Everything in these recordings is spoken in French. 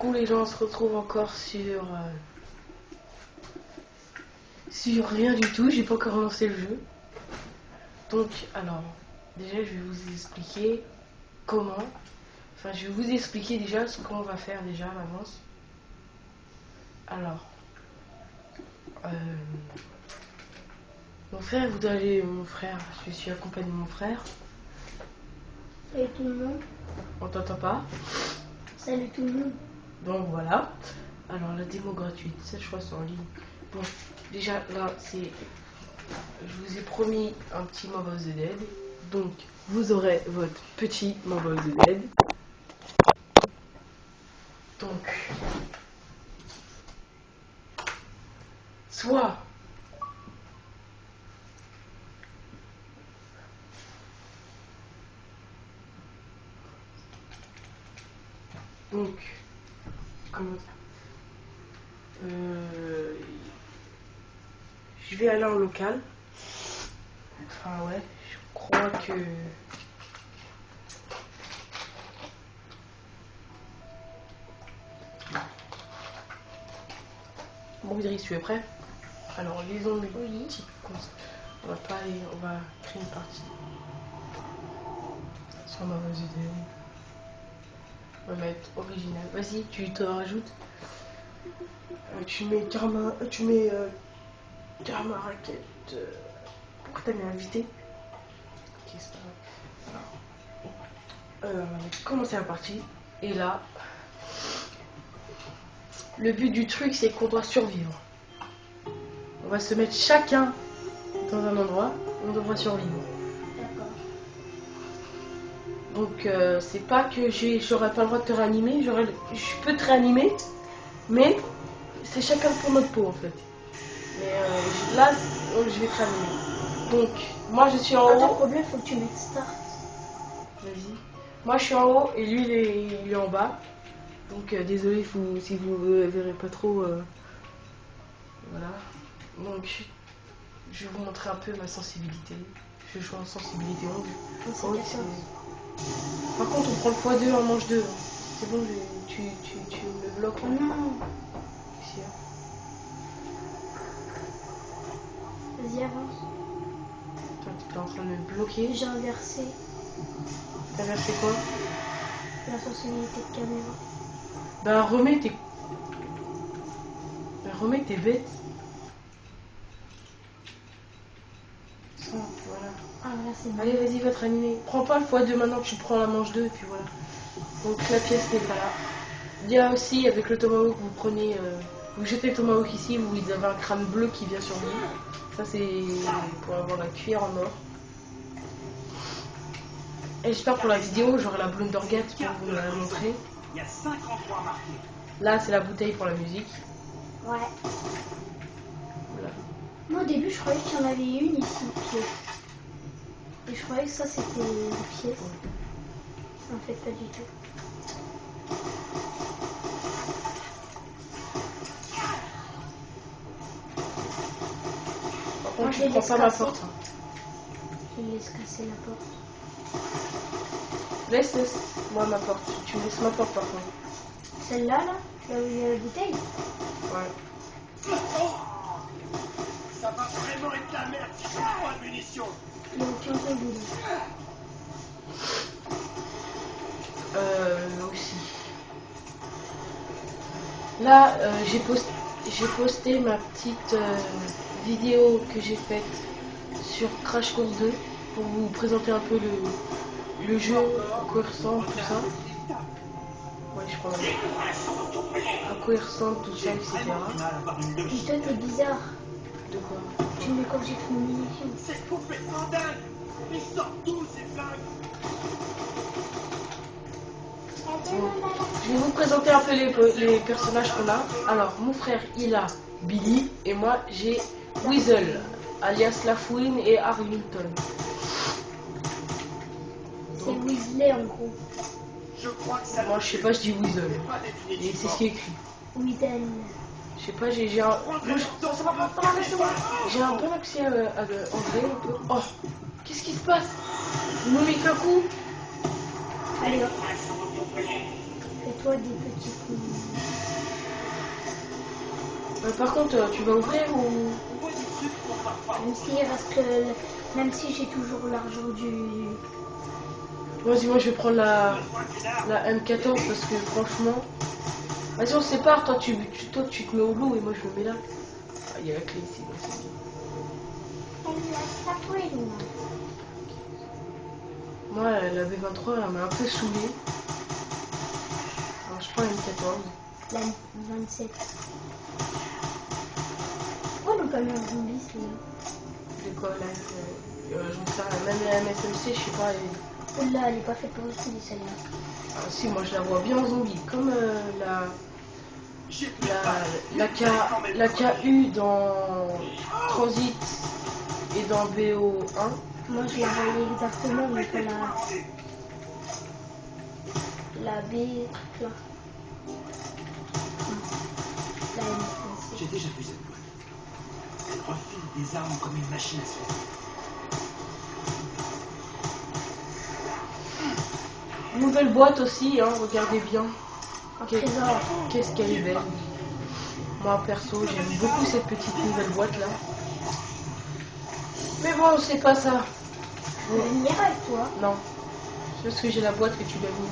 coup les gens se retrouvent encore sur rien du tout, j'ai pas encore lancé le jeu. Donc alors, déjà je vais vous expliquer comment, enfin je vais vous expliquer déjà ce qu'on va faire déjà à l'avance. Alors, mon frère voudrait aller, je suis accompagné de mon frère. Salut tout le monde. On t'entend pas? Salut tout le monde. Donc voilà. Alors la démo gratuite, cette fois c'est en ligne. Bon, déjà là c'est, je vous ai promis un petit Mobile The Dead. Donc vous aurez votre petit Mobile The Dead. Donc soit donc comment dire, je vais aller en local. Enfin ouais, je crois que bon Idriss, tu es prêt? Alors lisons les petits conseils. On va pas aller, on va créer une partie. Sur ma base idée. On va mettre original. Vas-y, tu te rajoutes. Tu mets Karma Racket. Pourquoi t'as mis invité? Ok, c'est pas grave. On va commencer la partie. Et là, le but du truc, c'est qu'on doit survivre. On va se mettre chacun dans un endroit. On devra survivre. Donc c'est pas que j'aurais pas le droit de te réanimer, je peux te réanimer, mais c'est chacun pour notre peau en fait. Mais là, je vais te réanimer. Donc moi je suis en Attends, haut. le problème, faut que tu mettes start. Vas-y. Moi je suis en haut et lui il est en bas. Donc désolé si vous verrez pas trop. Voilà. Donc je vais vous montrer un peu ma sensibilité. Je joue en sensibilité 11. Par contre, on prend le x2 en manche 2. C'est bon, tu me bloques. Oh non. Ici, hein. Vas-y, avance. Attends, t'es en train de me bloquer. J'ai inversé T'as versé quoi? la sensibilité de caméra. Bah remets tes bêtes. Ça, voilà. Ah, là, c'est bon. Allez, vas-y, va te réanimer. Prends pas le x2 maintenant, tu prends la manche 2 et puis voilà. Donc la pièce n'est pas là. Il y a aussi avec le tomahawk, vous prenez, vous jetez le tomahawk ici, vous avez un crâne bleu qui vient sur vous. Ça c'est pour avoir la cuillère en or. Et j'espère pour la vidéo, j'aurai la Blundergat pour vous la montrer. Là c'est la bouteille pour la musique. Ouais. Voilà. Moi au début je croyais qu'il y en avait une ici, pièce. Et je croyais que ça c'était une pièce. En fait pas du tout. Par Moi contre, je tu les prends laisse pas ma casser. porte. Hein. Je les laisse casser la porte. Laisse moi ma porte. Tu me laisses ma porte par contre. Celle-là, là, là où il y a la bouteille. Ouais. Ça va vraiment être la merde si je n'ai pas de munitions. Il n'y a aucun tabou Là aussi. Là, j'ai posté ma petite vidéo que j'ai faite sur Crash Course 2 pour vous présenter un peu le jeu, à quoi il ressemble, tout ça. Ouais, je crois. À quoi il ressemble, tout ça, etc. Puis toi, t'es bizarre. De quoi? Tu mets quand j'ai trop de munitions. C'est complètement dingue. Ils sortent tous ces flingues. Bon, je vais vous présenter un peu les personnages qu'on a. Alors, mon frère, il a Billy et moi, j'ai Weasel, alias Lafouine et Arlington. C'est Weasley en gros. Je crois que ça. Moi, je sais pas, je dis Weasel. Et c'est ce qui est écrit. Weasel. Je sais pas, j'ai un... Moi, j'ai un bon accès à anglais un peu. Oh, qu'est-ce qui se passe? Il me met qu'un coup. Allez hop. Fais toi des petits coups. Par contre, tu vas ouvrir ou... Même si, parce que même si j'ai toujours l'argent du... Vas-y, moi je vais prendre la M14 parce que franchement... Vas-y, on se sépare, toi tu te mets au loup et moi je me mets là. Ah, il y a la clé ici, donc c'est bien. Moi, la V23, elle m'a un peu saoulée. Alors je prends la M14. La 27. Pourquoi on n'a pas mis un zombie celui-là? De quoi là je sais pas, même la MSMC, je sais pas. Oula, elle est pas faite pour utiliser celle-là. Ah, si, moi je la vois bien en zombie, comme la KU dans Transit et dans BO1. Moi je la voyais exactement, mais pas la B là. La MSC. J'ai déjà vu cette boîte. Elle refile des armes comme une machine à souder. Nouvelle boîte aussi, hein, regardez bien. Un trésor. Qu'est-ce qu'elle est belle. Moi perso, j'aime beaucoup cette petite nouvelle boîte là. Mais bon, c'est pas ça. Je vais venir avec toi. Non. C'est parce que j'ai la boîte que tu dois venir.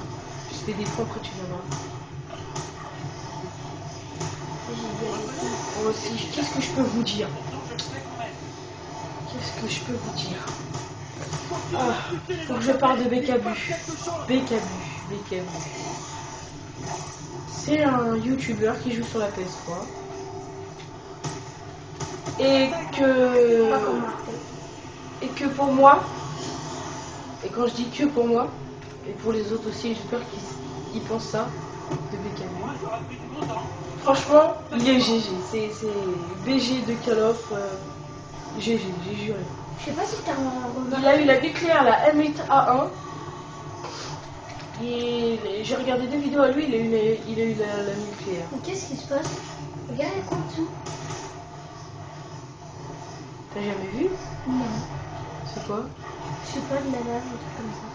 Je fais des points, après tu viendras. Moi aussi, qu'est-ce que je peux vous dire? Qu'est-ce que je peux vous dire? Ah, faut que je parle de Bekabu. Bekabu. C'est un YouTuber qui joue sur la PS3. Et que pour moi, et quand je dis que pour moi, et pour les autres aussi, j'espère qu'ils pensent ça, de Bekabu. Franchement, il est GG. C'est BG de Call of. GG, j'ai juré. Je sais pas si t'as remarqué. Il a eu la nucléaire, la M8A1. Et j'ai regardé 2 vidéos à lui, il a eu la nucléaire. Mais qu'est-ce qui se passe? Regarde, il y a quoi en dessous? T'as jamais vu? Non. C'est quoi? Je sais pas, de la lave, un truc comme ça.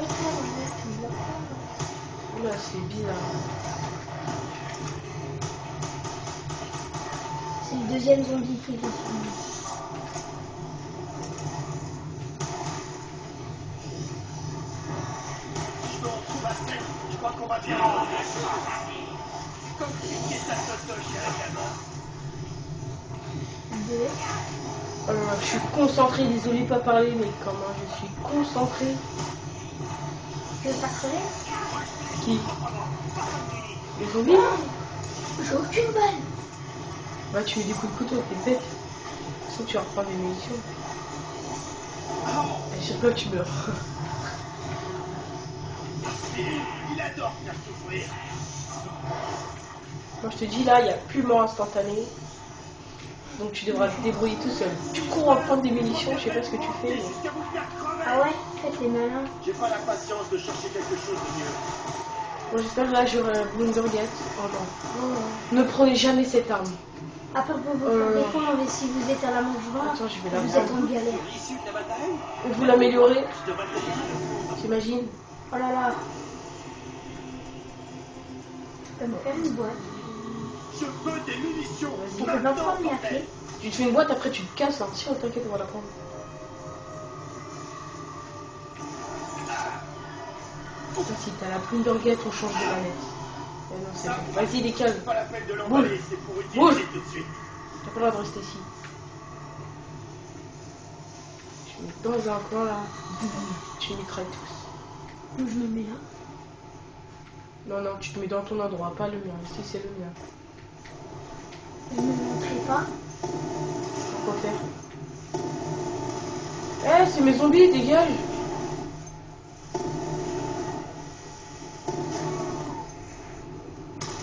Et toi, regarde, tu me l'as pas. Oula, c'est bizarre. C'est le deuxième zombie qui est dessus. Je crois qu'on va bien en comme piquer ta totoche également. Je suis concentrée, désolé pas parler, mais comment je suis concentrée. Tu veux pas crever? Qui? Les zombies? J'ai aucune balle. Bah tu mets des coups de couteau, t'es bête. Sinon tu vas reprendre des munitions. Et chaque fois tu meurs. Il adore faire souffrir. Moi je te dis là, il n'y a plus mort instantané. Donc tu devras te débrouiller tout seul. Tu cours à prendre des munitions, je sais pas ce que tu fais. Mais... Ah ouais, faites les malins. J'ai pas la patience de chercher quelque chose de mieux. Bon, j'espère que là j'aurai un Blundergat. Oh non. Ne prenez jamais cette arme. Après pour vous faire des points, mais si vous êtes à la manche droite, Attends, je vais la vous êtes prendre. en galère. L'issue de la bataille, Ou vous l'améliorez, je devrais te t'imagines? Oh là là. Tu peux me faire une boîte. Je veux des munitions. On peut pas prendre la clé. Tu te fais une boîte, après tu te casses, hein. Si on t'inquiète, on va la prendre. Attends, si t'as la Blundergat, on change de manette. Eh non, c'est bon. Vas-y, décale. Pas la peine de l'emballer, c'est pour utiliser tout de suite. T'as pas le droit de rester ici. Je mets dans un coin là. Tu mitrailles tous. Où je me mets là? Non, non, tu te mets dans ton endroit, pas le mien. Ici, c'est le mien. Je ne montrerai pas. Pourquoi faire? Eh, c'est mes zombies, dégage!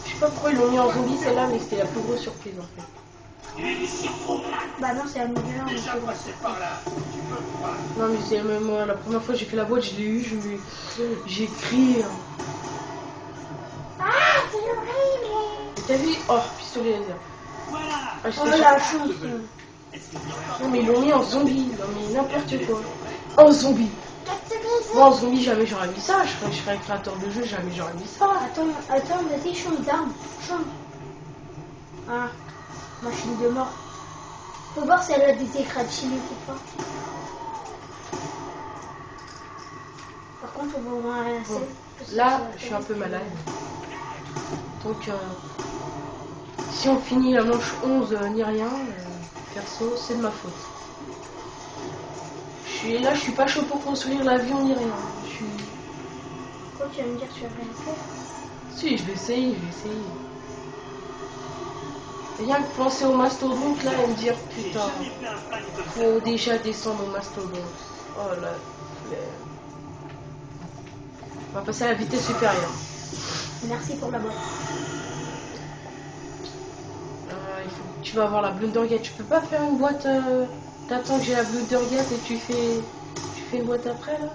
Je sais pas pourquoi ils l'ont mis en zombie celle-là, mais c'était la plus grosse surprise en fait. Bah non, c'est à mon galère, mais Déjà c'est passé par là. Tu peux pas. Non, mais c'est même moi, la première fois que j'ai fait la boîte, je l'ai eu, j'ai crié. Hein. Ah, c'est horrible! Et t'as vu? Oh, pistolet laser. Voilà. Ah, Oh la chance! Non, mais ils l'ont mis en zombie, non, mais n'importe quoi. En zombie! Moi en zombie jamais j'aurais mis ça, je serais créateur de jeu, jamais j'aurais mis ça. Attends, vas-y, change d'arme. Change. Ah, machine de mort. Faut voir si elle a des écrans de chimique ou pas. Par contre, on va voir la scène. Là, je suis un peu malade. Donc, si on finit la manche 11 ni rien, perso, c'est de ma faute. Je suis pas chaud pour construire l'avion ni rien. Pourquoi tu vas me dire que tu vas rien faire? Si, je vais essayer. Rien que penser au mastodonte là et me dire putain, faut déjà descendre au mastodonte. Oh là, on va passer à la vitesse supérieure. Merci pour la boîte. Tu vas avoir la Blundergate. Tu peux pas faire une boîte. T'attends que j'ai la Blundergate et tu fais une boîte après là?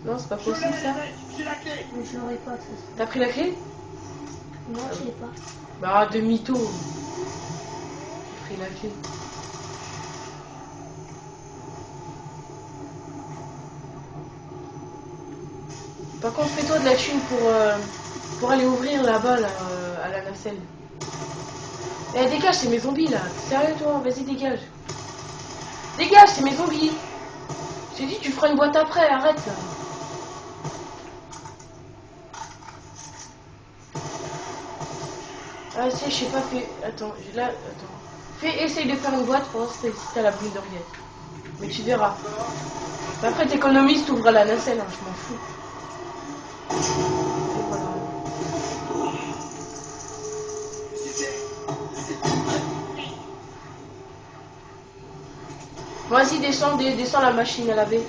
Non, c'est pas possible ça. Mais je l'aurai pas de toute façon. T'as pris la clé? Non, je l'ai pas. Bah, demi-tour. J'ai pris la clé. Par contre, fais-toi de la thune pour aller ouvrir là-bas là, à la nacelle. Eh, dégage, c'est mes zombies là. Sérieux toi? Vas-y, dégage. Dégage, c'est mes zombies. J'ai dit, tu feras une boîte après, arrête là. Ah, si, je sais pas, attends, essaye de faire une boîte pour l'instant si t'as la Blundergate. Mais tu verras. Mais après, t'économises, t'ouvres la nacelle, hein, je m'en fous. Et voilà. Vas-y, descends la machine à laver.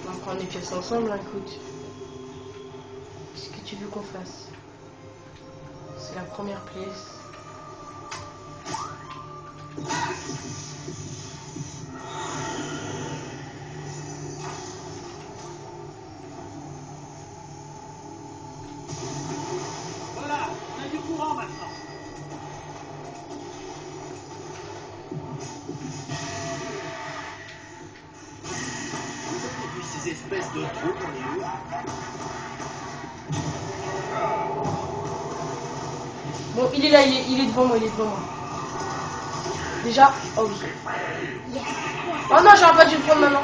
On va prendre les pièces ensemble, hein, écoute. Qu'est-ce que tu veux qu'on fasse? C'est la première pièce. Voilà, on a du courant maintenant. Et puis ces espèces de trous, on est où? Bon, il est là, il est devant moi, Déjà, oh oui. Oh non, j'aurais pas dû le prendre maintenant.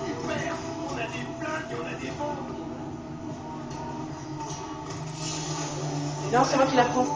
Super, on a des flingues et on a des bombes. Non, c'est moi qui la prends.